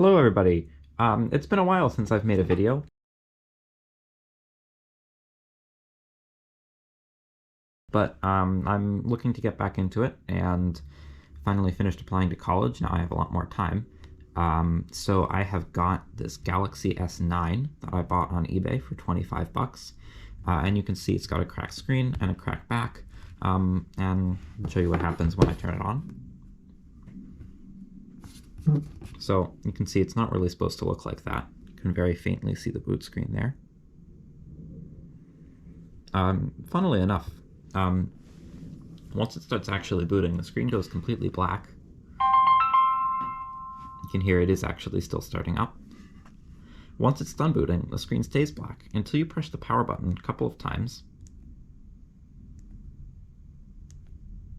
Hello everybody. It's been a while since I've made a video, but I'm looking to get back into it and finally finished applying to college. Now I have a lot more time. So I have got this Galaxy S9 that I bought on eBay for 25 bucks. And you can see it's got a cracked screen and a cracked back. And I'll show you what happens when I turn it on. So you can see it's not really supposed to look like that. You can very faintly see the boot screen there. Funnily enough, once it starts actually booting, the screen goes completely black. You can hear it is actually still starting up. Once it's done booting, the screen stays black until you push the power button a couple of times.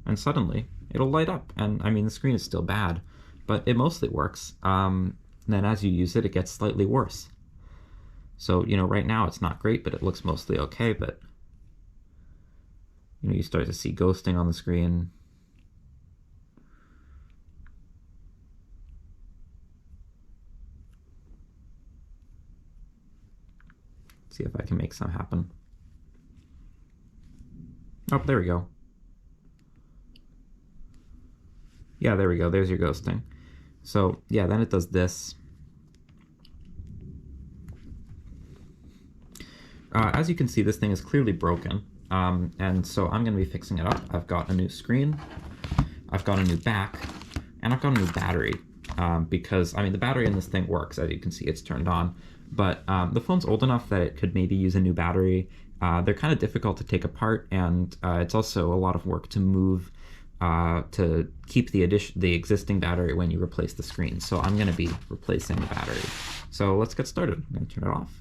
And suddenly, it'll light up. And I mean, the screen is still bad, but it mostly works. And then as you use it, it gets slightly worse. So, right now it's not great, but it looks mostly okay, but you start to see ghosting on the screen. See if I can make some happen. Oh, there we go. Yeah, there we go. There's your ghosting. So, yeah, then it does this. As you can see, this thing is clearly broken. And so I'm going to be fixing it up. I've got a new screen, I've got a new back, and I've got a new battery. Because, I mean, the battery in this thing works. As you can see, it's turned on. But the phone's old enough that it could maybe use a new battery. They're kind of difficult to take apart, and it's also a lot of work to move to keep the existing battery when you replace the screen. So I'm going to be replacing the battery. So let's get started. I'm going to turn it off.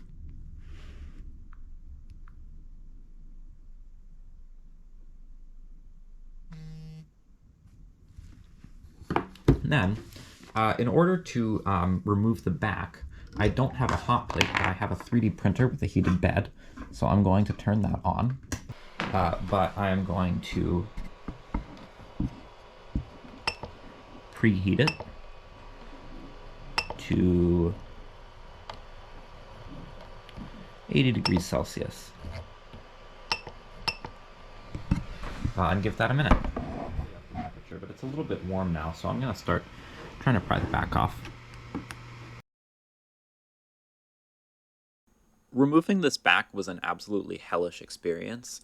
And then, in order to remove the back, I don't have a hot plate, but I have a 3D printer with a heated bed. So I'm going to turn that on. But I am going to preheat it to 80 degrees Celsius. And give that a minute. But it's a little bit warm now, so I'm going to start trying to pry the back off. Removing this back was an absolutely hellish experience.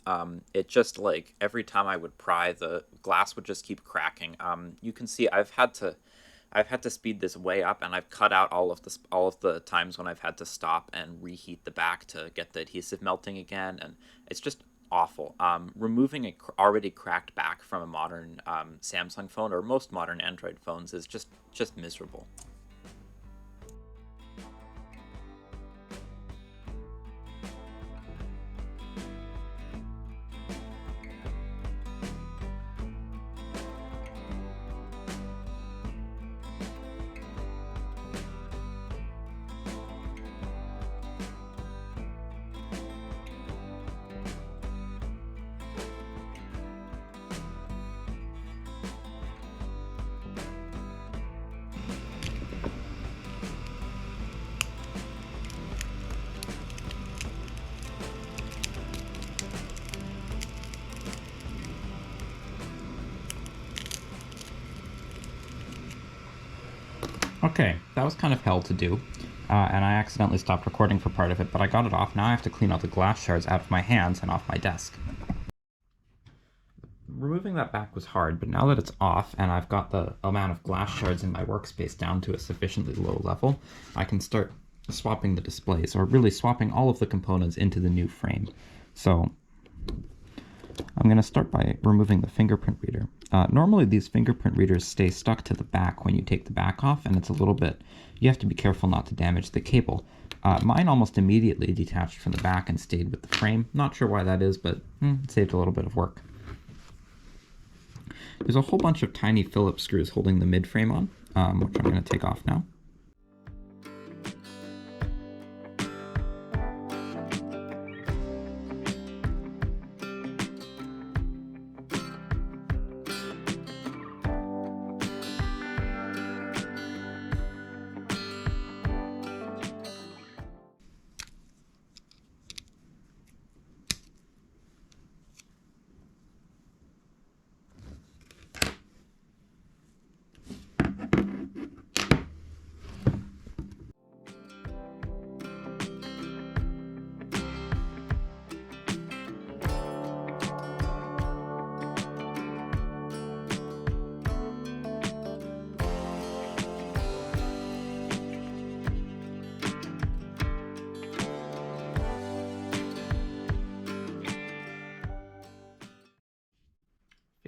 It just, like, every time I would pry, the glass would just keep cracking. You can see I've had to speed this way up, and I've cut out all of the times when I've had to stop and reheat the back to get the adhesive melting again, and it's just awful. Removing a already cracked back from a modern Samsung phone or most modern Android phones is just miserable. Okay, that was kind of hell to do, and I accidentally stopped recording for part of it, but I got it off. Now I have to clean all the glass shards out of my hands and off my desk. Removing that back was hard, but now that it's off and I've got the amount of glass shards in my workspace down to a sufficiently low level, I can start swapping the displays, or really swapping all of the components into the new frame. So I'm going to start by removing the fingerprint reader. Normally these fingerprint readers stay stuck to the back when you take the back off, and it's a little bit, you have to be careful not to damage the cable. Mine almost immediately detached from the back and stayed with the frame. Not sure why that is, but it saved a little bit of work. There's a whole bunch of tiny Phillips screws holding the mid frame on, which I'm going to take off now.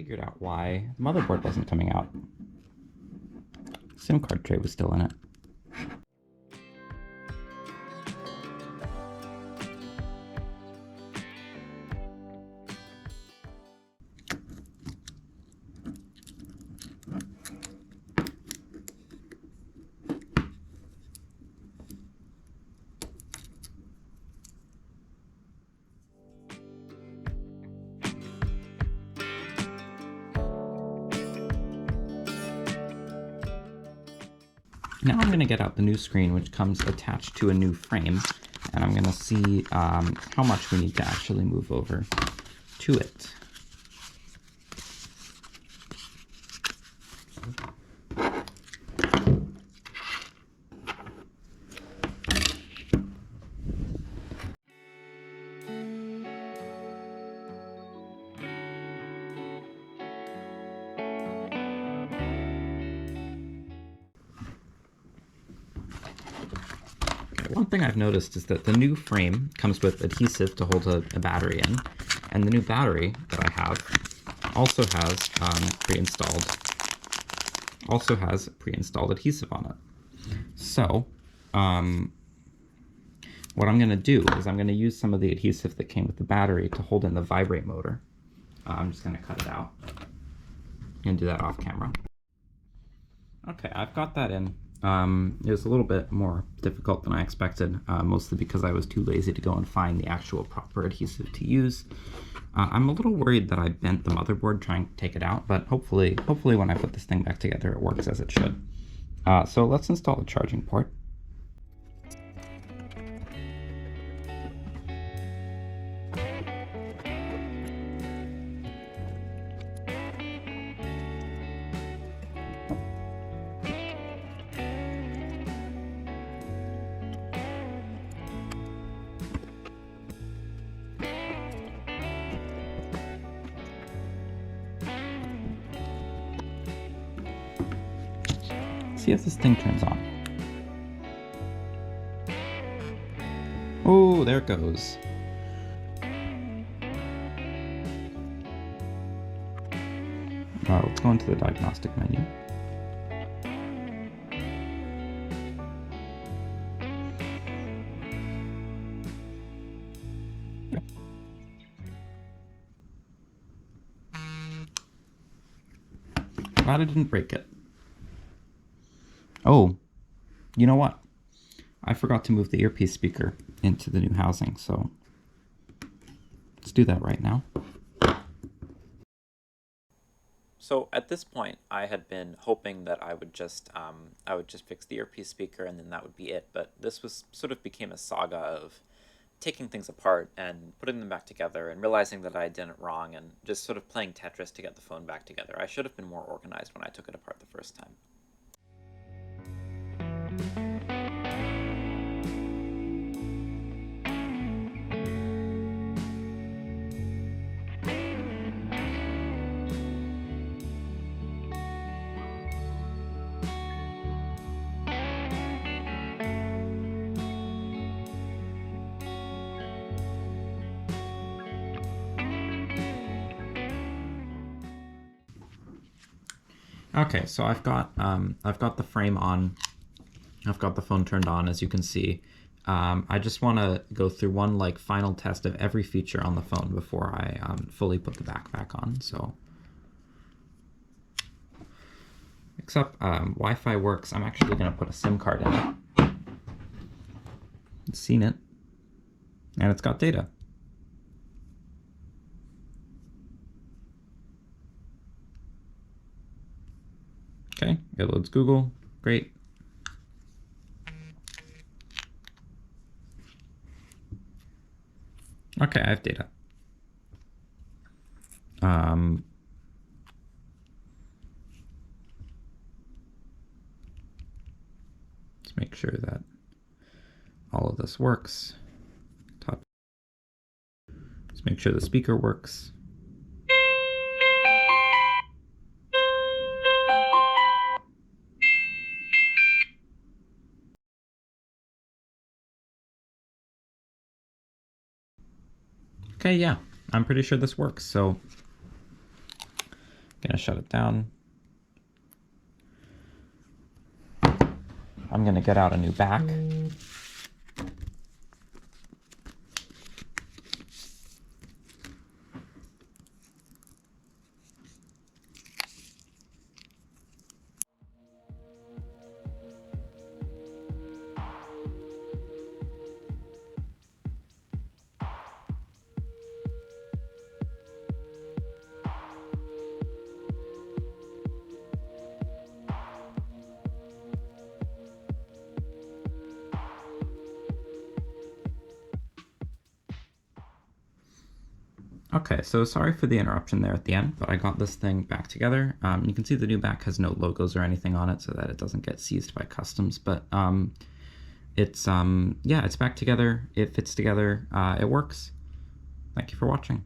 figured out why the motherboard wasn't coming out. SIM card tray was still in it. Now I'm going to get out the new screen, which comes attached to a new frame, and I'm going to see how much we need to actually move over to it. One thing I've noticed is that the new frame comes with adhesive to hold a battery in, and the new battery that I have also has pre-installed adhesive on it. So what I'm going to do is I'm going to use some of the adhesive that came with the battery to hold in the vibrate motor. I'm just going to cut it out. I'm going to do that off camera. Okay, I've got that in. It was a little bit more difficult than I expected, mostly because I was too lazy to go and find the actual proper adhesive to use. I'm a little worried that I bent the motherboard trying to take it out, but hopefully when I put this thing back together, it works as it should. So let's install the charging port. See if this thing turns on. Oh, there it goes. Let's go into the diagnostic menu. Glad I didn't break it. Oh, you know what? I forgot to move the earpiece speaker into the new housing, so let's do that right now. So at this point, I had been hoping that I would just fix the earpiece speaker and then that would be it. But this was sort of became a saga of taking things apart and putting them back together and realizing that I had done it wrong and just sort of playing Tetris to get the phone back together. I should have been more organized when I took it apart the first time. Okay, so I've got the frame on. I've got the phone turned on, as you can see. I just want to go through one final test of every feature on the phone before I fully put the back on. So, except Wi-Fi works. I'm actually going to put a SIM card in it. It's seen it, and it's got data. Okay, it loads Google. Great. Okay, I have data. Let's make sure that all of this works. Let's make sure the speaker works. Okay, yeah, I'm pretty sure this works. So Gonna shut it down. I'm gonna get out a new back. Okay, so sorry for the interruption there at the end, but I got this thing back together. You can see the new back has no logos or anything on it so that it doesn't get seized by customs, but it's yeah, it's back together. It fits together. It works. Thank you for watching.